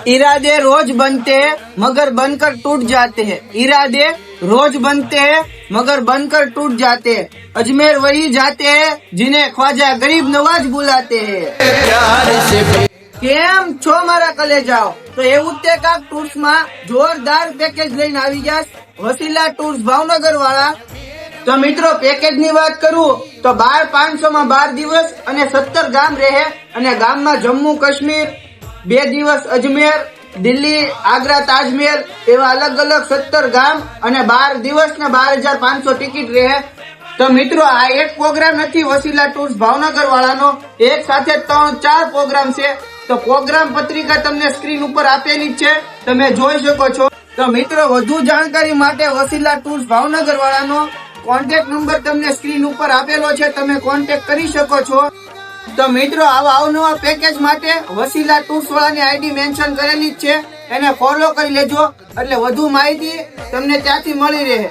इरादे रोज बनते हैं मगर बनकर टूट जाते हैं। इरादे रोज बनते हैं मगर बनकर टूट जाते हैं। अजमेर वही जाते हैं जिन्हें ख्वाजा गरीब नवाज बुलाते हैं। કેમ છો મારા કલેજાઓ? તો એવું તે કાક ટૂર્સ માં જોરદાર પેકેજ લઈને આવી ગયા વસીલા ટૂર્સ ભાવનગર વાળા। તો મિત્રો પેકેજ ની વાત કરું તો 12,500 માં 12 દિવસ અને 17 ગામ રહે અને ગામમાં જમ્મુ કાશ્મીર 2 દિવસ અજમેર દિલ્હી આગ્રા તાજમહેલ એવા અલગ અલગ 17 ગામ અને 12 દિવસ ને 12,500 ટિકિટ રહે। તો મિત્રો આ એક પ્રોગ્રામ નથી વસીલા ટૂર્સ ભાવનગર વાળાનો, એક સાથે 3-4 પ્રોગ્રામ છે। તો પ્રોગ્રામ પત્રિકા તમને સ્ક્રીન ઉપર આપેલી છે, તમે જોઈ શકો છો। તો મિત્રો વધુ જાણકારી માટે Vasila tours Bhavnagar વાળાનો contact number તમને સ્ક્રીન ઉપર આપેલો છે, તમે કોન્ટેક્ટ કરી શકો છો। તો મિત્રો આવા અવનવા પેકેજ માટે વસીલા ટૂર્સ વાળાની આઈડી મેન્શન કરેલી જ છે, એને ફોલો કરી લેજો એટલે વધુ માહિતી તમને ત્યાંથી મળી રહે।